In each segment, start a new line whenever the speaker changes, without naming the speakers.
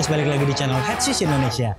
Bowlers, balik lagi di channel Head Shoes Indonesia.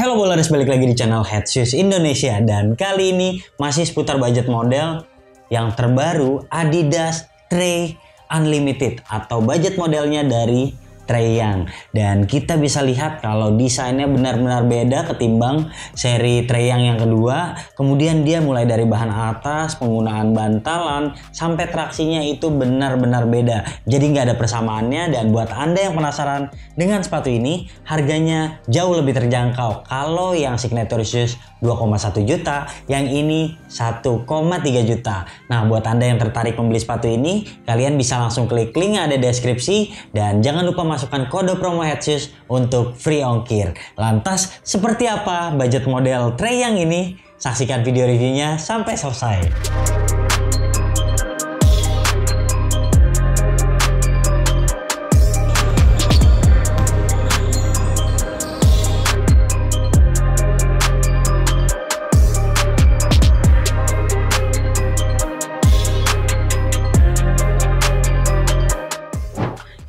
Halo Bowlers, balik lagi di channel Head Shoes Indonesia, dan kali ini masih seputar budget model yang terbaru, Adidas Trey Unlimited atau budget modelnya dari Trae Young. Dan kita bisa lihat kalau desainnya benar-benar beda ketimbang seri Trae Young yang kedua. Kemudian dia mulai dari bahan atas, penggunaan bantalan, sampai traksinya itu benar-benar beda. Jadi nggak ada persamaannya, dan buat Anda yang penasaran dengan sepatu ini, harganya jauh lebih terjangkau. Kalau yang signature shoes 2,1 juta, yang ini 1,3 juta. Nah, buat Anda yang tertarik membeli sepatu ini, kalian bisa langsung klik link yang ada di deskripsi, dan jangan lupa masukkan kode promo Head Shoes untuk free ongkir. Lantas, seperti apa budget model Trae Young ini? Saksikan video reviewnya sampai selesai.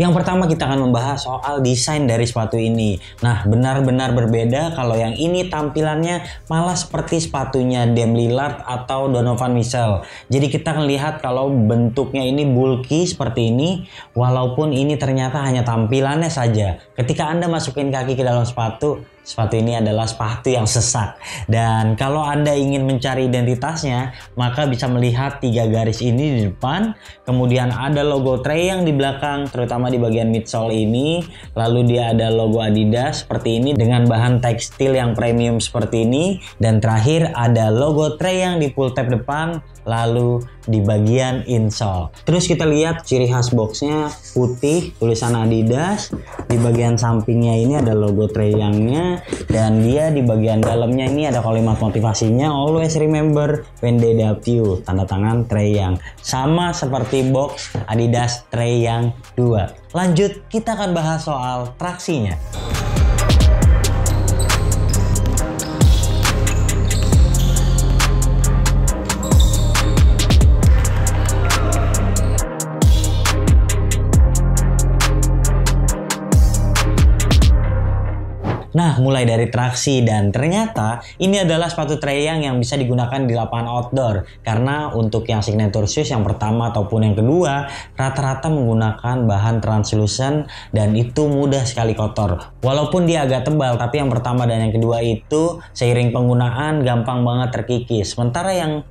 Yang pertama kita akan membahas soal desain dari sepatu ini. Nah, benar-benar berbeda. Kalau yang ini tampilannya malah seperti sepatunya Dame Lillard atau Donovan Mitchell. Jadi kita akan lihat kalau bentuknya ini bulky seperti ini, walaupun ini ternyata hanya tampilannya saja. Ketika Anda masukin kaki ke dalam sepatu ini adalah sepatu yang sesak. Dan kalau Anda ingin mencari identitasnya, maka bisa melihat 3 garis ini di depan, kemudian ada logo Trae Young di belakang, terutama di bagian midsole ini, lalu dia ada logo Adidas seperti ini dengan bahan tekstil yang premium seperti ini, dan terakhir ada logo Trae Young di full tab depan, lalu di bagian insole. Terus kita lihat ciri khas boxnya putih, tulisan Adidas. Di bagian sampingnya ini ada logo Trae Young-nya, dan dia di bagian dalamnya ini ada kalimat motivasinya, always remember when they debut, tanda tangan Trae Young. Sama seperti box Adidas Trae Young 2. Lanjut, kita akan bahas soal traksinya. Nah, mulai dari traksi, dan ternyata ini adalah sepatu Trae Young yang bisa digunakan di lapangan outdoor. Karena untuk yang signature shoes yang pertama ataupun yang kedua, rata-rata menggunakan bahan translucent dan itu mudah sekali kotor. Walaupun dia agak tebal, tapi yang pertama dan yang kedua itu seiring penggunaan gampang banget terkikis. Sementara yang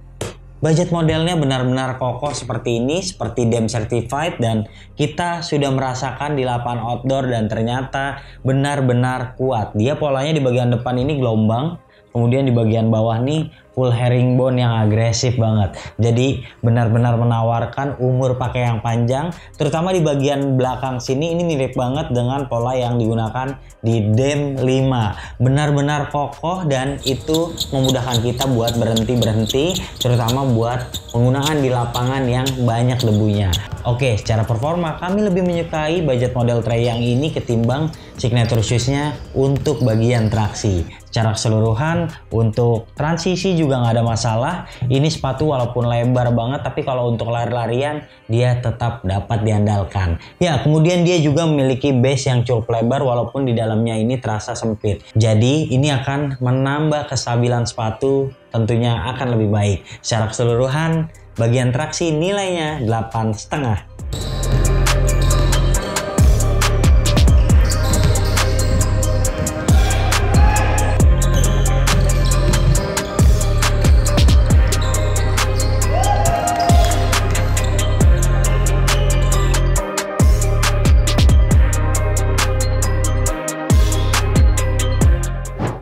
budget modelnya benar-benar kokoh seperti ini, seperti Dame Certified, dan kita sudah merasakan di lapangan outdoor dan ternyata benar-benar kuat. Dia polanya di bagian depan ini gelombang, kemudian di bagian bawah nih full herringbone yang agresif banget. Jadi benar-benar menawarkan umur pakai yang panjang, terutama di bagian belakang sini ini mirip banget dengan pola yang digunakan di Dame 5. Benar-benar kokoh dan itu memudahkan kita buat berhenti, terutama buat penggunaan di lapangan yang banyak debunya. Oke, secara performa kami lebih menyukai budget model Trae Young ini ketimbang signature shoes-nya untuk bagian traksi. Secara keseluruhan untuk transisi juga nggak ada masalah. Ini sepatu walaupun lebar banget, tapi kalau untuk lari-larian dia tetap dapat diandalkan. Ya, kemudian dia juga memiliki base yang cukup lebar walaupun di dalamnya ini terasa sempit. Jadi ini akan menambah kestabilan sepatu, tentunya akan lebih baik. Secara keseluruhan bagian traksi nilainya 8,5.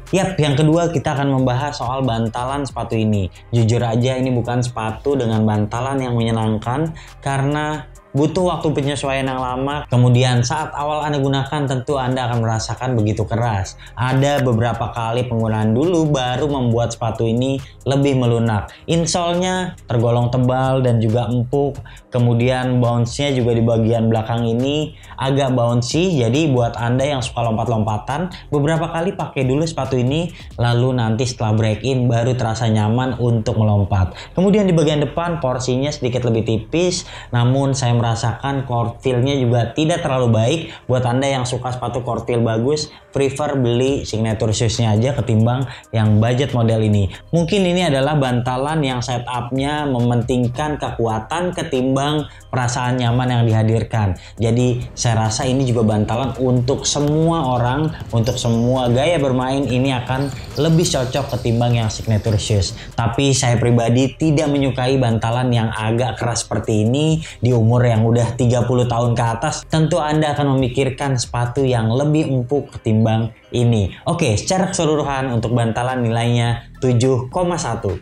Yap, yang kedua kita akan membahas soal bantalan sepatu ini. Jujur aja ini bukan sepatu dengan bantalan yang menyenangkan karena butuh waktu penyesuaian yang lama. Kemudian saat awal Anda gunakan tentu Anda akan merasakan begitu keras. Ada beberapa kali penggunaan dulu baru membuat sepatu ini lebih melunak. Insole-nya tergolong tebal dan juga empuk. Kemudian bounce-nya juga di bagian belakang ini agak bouncy. Jadi buat Anda yang suka lompat-lompatan, beberapa kali pakai dulu sepatu ini, lalu nanti setelah break in baru terasa nyaman untuk melompat. Kemudian di bagian depan porsinya sedikit lebih tipis, namun saya merasakan core feel-nya juga tidak terlalu baik. Buat Anda yang suka sepatu core feel bagus, prefer beli signature shoes-nya aja ketimbang yang budget model ini. Mungkin ini adalah bantalan yang setup-nya mementingkan kekuatan ketimbang perasaan nyaman yang dihadirkan. Jadi saya rasa ini juga bantalan untuk semua orang, untuk semua gaya bermain ini akan lebih cocok ketimbang yang signature shoes. Tapi saya pribadi tidak menyukai bantalan yang agak keras seperti ini di umur yang udah 30 tahun ke atas. Tentu Anda akan memikirkan sepatu yang lebih empuk ketimbang ini. Oke, secara keseluruhan untuk bantalan nilainya 7,1.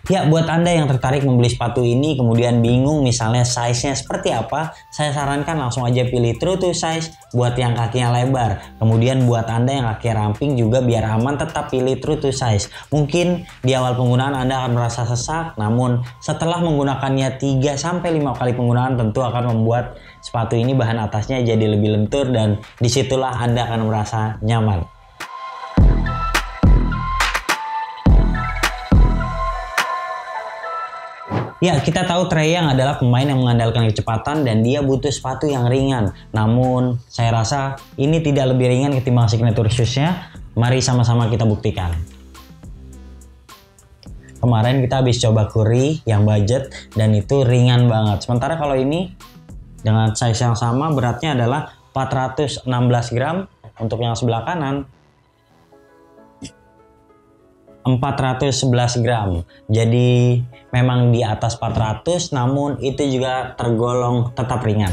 Ya, buat Anda yang tertarik membeli sepatu ini kemudian bingung misalnya size-nya seperti apa, saya sarankan langsung aja pilih true to size buat yang kakinya lebar. Kemudian buat Anda yang kaki ramping juga biar aman tetap pilih true to size. Mungkin di awal penggunaan Anda akan merasa sesak, namun setelah menggunakannya 3-5 kali penggunaan tentu akan membuat sepatu ini bahan atasnya jadi lebih lentur dan disitulah Anda akan merasa nyaman. Ya, kita tahu Trae Young adalah pemain yang mengandalkan kecepatan dan dia butuh sepatu yang ringan. Namun, saya rasa ini tidak lebih ringan ketimbang signature shoes-nya. Mari sama-sama kita buktikan. Kemarin kita habis coba Curry yang budget dan itu ringan banget. Sementara kalau ini dengan size yang sama beratnya adalah 416 gram. Untuk yang sebelah kanan 411 gram. Jadi memang di atas 400, namun itu juga tergolong tetap ringan.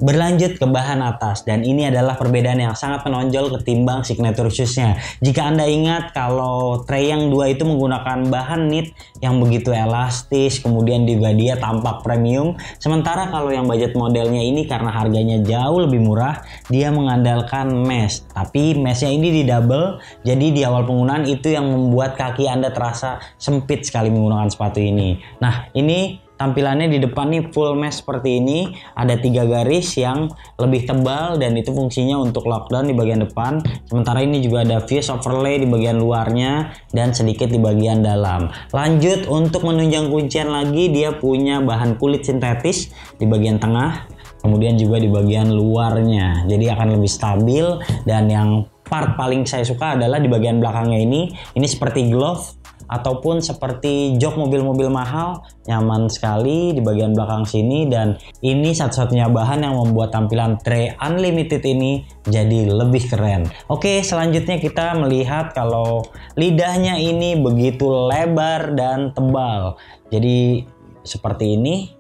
Berlanjut ke bahan atas, dan ini adalah perbedaan yang sangat menonjol ketimbang signature shoes-nya. Jika Anda ingat kalau Trae Young 2 itu menggunakan bahan knit yang begitu elastis, kemudian juga dia tampak premium. Sementara kalau yang budget modelnya ini karena harganya jauh lebih murah, dia mengandalkan mesh. Tapi meshnya ini di double, jadi di awal penggunaan itu yang membuat kaki Anda terasa sempit sekali menggunakan sepatu ini. Nah, ini tampilannya di depan nih full mesh seperti ini, ada 3 garis yang lebih tebal dan itu fungsinya untuk lockdown di bagian depan. Sementara ini juga ada fuse overlay di bagian luarnya dan sedikit di bagian dalam. Lanjut untuk menunjang kuncian lagi, dia punya bahan kulit sintetis di bagian tengah, kemudian juga di bagian luarnya. Jadi akan lebih stabil, dan yang part paling saya suka adalah di bagian belakangnya ini seperti glove ataupun seperti jok mobil-mobil mahal, nyaman sekali di bagian belakang sini, dan ini satu-satunya bahan yang membuat tampilan Trae Unlimited ini jadi lebih keren. Oke, selanjutnya kita melihat kalau lidahnya ini begitu lebar dan tebal. Jadi seperti ini,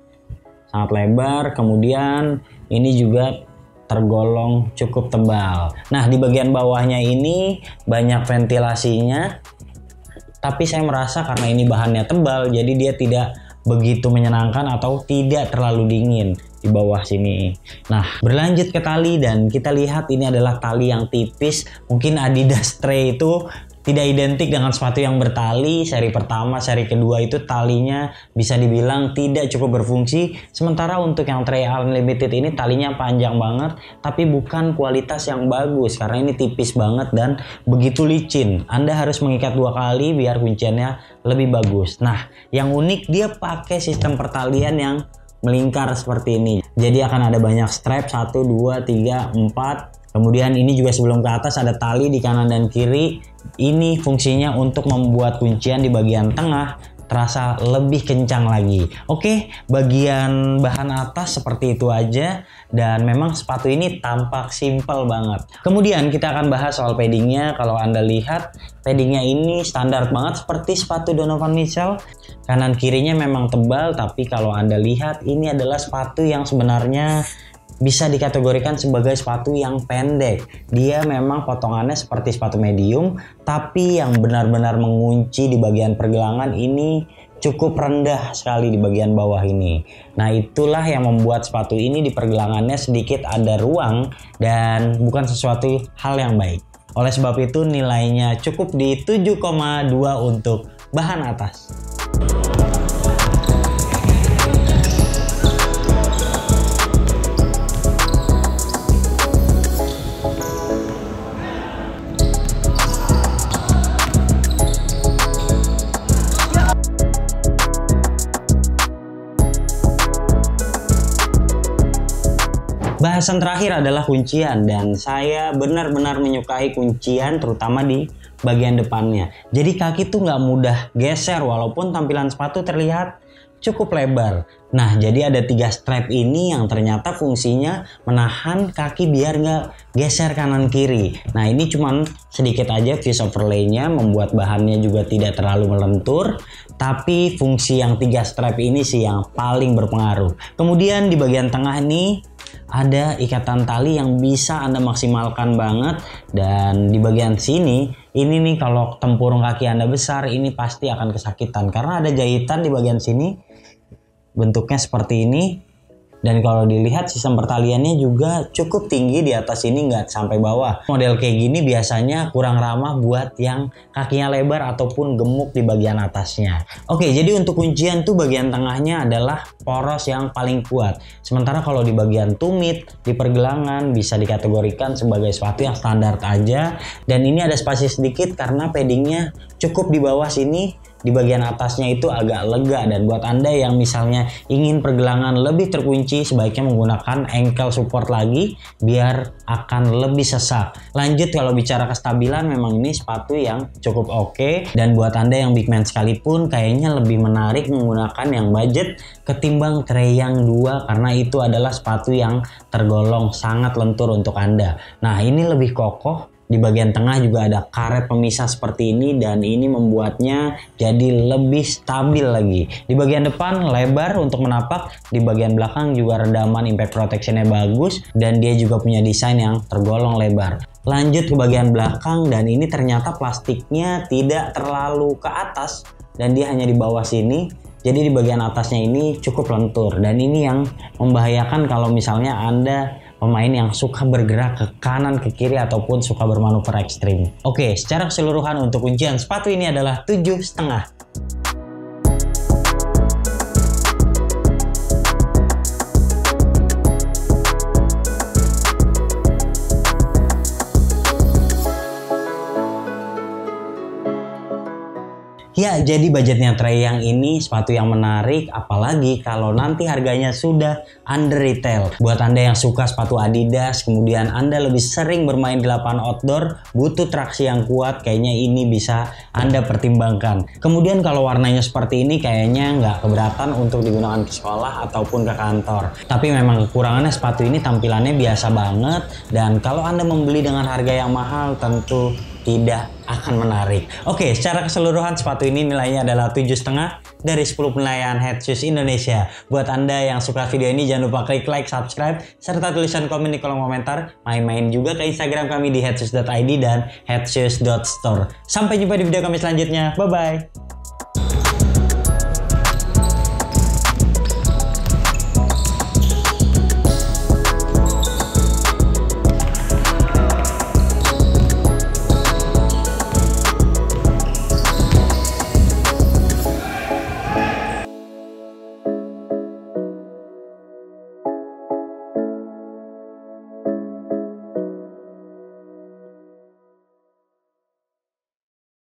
sangat lebar, kemudian ini juga tergolong cukup tebal. Nah, di bagian bawahnya ini banyak ventilasinya, tapi saya merasa karena ini bahannya tebal, jadi dia tidak begitu menyenangkan atau tidak terlalu dingin di bawah sini. Nah, berlanjut ke tali, dan kita lihat ini adalah tali yang tipis. Mungkin Adidas Trae itu tidak identik dengan sepatu yang bertali. Seri pertama, seri kedua itu talinya bisa dibilang tidak cukup berfungsi. Sementara untuk yang Trae Unlimited ini talinya panjang banget, tapi bukan kualitas yang bagus karena ini tipis banget dan begitu licin. Anda harus mengikat 2 kali biar kunciannya lebih bagus. Nah, yang unik dia pakai sistem pertalian yang melingkar seperti ini. Jadi akan ada banyak strap, 1, 2, 3, 4. Kemudian ini juga sebelum ke atas ada tali di kanan dan kiri. Ini fungsinya untuk membuat kuncian di bagian tengah terasa lebih kencang lagi. Oke, bagian bahan atas seperti itu aja, dan memang sepatu ini tampak simple banget. Kemudian kita akan bahas soal paddingnya. Kalau Anda lihat, paddingnya ini standar banget seperti sepatu Donovan Mitchell. Kanan kirinya memang tebal, tapi kalau Anda lihat ini adalah sepatu yang sebenarnya bisa dikategorikan sebagai sepatu yang pendek. Dia memang potongannya seperti sepatu medium, tapi yang benar-benar mengunci di bagian pergelangan ini cukup rendah sekali di bagian bawah ini. Nah, itulah yang membuat sepatu ini di pergelangannya sedikit ada ruang dan bukan sesuatu hal yang baik. Oleh sebab itu nilainya cukup di 7,2 untuk bahan atas. Bahasan terakhir adalah kuncian, dan saya benar-benar menyukai kuncian terutama di bagian depannya. Jadi kaki tuh nggak mudah geser walaupun tampilan sepatu terlihat cukup lebar. Nah, jadi ada 3 strap ini yang ternyata fungsinya menahan kaki biar nggak geser kanan kiri. Nah, ini cuman sedikit aja fish overlay-nya, membuat bahannya juga tidak terlalu melentur. Tapi fungsi yang 3 strap ini sih yang paling berpengaruh. Kemudian di bagian tengah ini ada ikatan tali yang bisa Anda maksimalkan banget, dan di bagian sini ini nih kalau tempurung kaki Anda besar ini pasti akan kesakitan karena ada jahitan di bagian sini bentuknya seperti ini. Dan kalau dilihat sistem pertaliannya juga cukup tinggi, di atas ini nggak sampai bawah. Model kayak gini biasanya kurang ramah buat yang kakinya lebar ataupun gemuk di bagian atasnya. Oke, jadi untuk kuncian tuh bagian tengahnya adalah poros yang paling kuat. Sementara kalau di bagian tumit, di pergelangan bisa dikategorikan sebagai sepatu yang standar aja. Dan ini ada spasi sedikit karena paddingnya cukup di bawah sini. Di bagian atasnya itu agak lega, dan buat Anda yang misalnya ingin pergelangan lebih terkunci sebaiknya menggunakan ankle support lagi biar akan lebih sesak. Lanjut, kalau bicara kestabilan memang ini sepatu yang cukup oke, dan buat Anda yang big man sekalipun kayaknya lebih menarik menggunakan yang budget ketimbang Trae-Young 2 karena itu adalah sepatu yang tergolong sangat lentur untuk Anda. Nah, ini lebih kokoh. Di bagian tengah juga ada karet pemisah seperti ini, dan ini membuatnya jadi lebih stabil lagi. Di bagian depan lebar untuk menapak, di bagian belakang juga redaman impact protectionnya bagus, dan dia juga punya desain yang tergolong lebar. Lanjut ke bagian belakang, dan ini ternyata plastiknya tidak terlalu ke atas dan dia hanya di bawah sini. Jadi di bagian atasnya ini cukup lentur, dan ini yang membahayakan kalau misalnya Anda pemain yang suka bergerak ke kanan ke kiri ataupun suka bermanuver ekstrim. Oke, secara keseluruhan untuk kuncian sepatu ini adalah 7,5. Ya, jadi budgetnya Trae-Young ini sepatu yang menarik, apalagi kalau nanti harganya sudah under retail. Buat Anda yang suka sepatu Adidas, kemudian Anda lebih sering bermain di lapangan outdoor, butuh traksi yang kuat, kayaknya ini bisa Anda pertimbangkan. Kemudian kalau warnanya seperti ini kayaknya nggak keberatan untuk digunakan ke sekolah ataupun ke kantor. Tapi memang kekurangannya sepatu ini tampilannya biasa banget, dan kalau Anda membeli dengan harga yang mahal tentu tidak akan menarik. Oke, secara keseluruhan sepatu ini nilainya adalah 7,5 dari 10 penilaian Head Shoes Indonesia. Buat Anda yang suka video ini jangan lupa klik like, subscribe, serta tulisan komen di kolom komentar. Main-main juga ke Instagram kami di headshoes.id dan headshoes.store. Sampai jumpa di video kami selanjutnya. Bye-bye.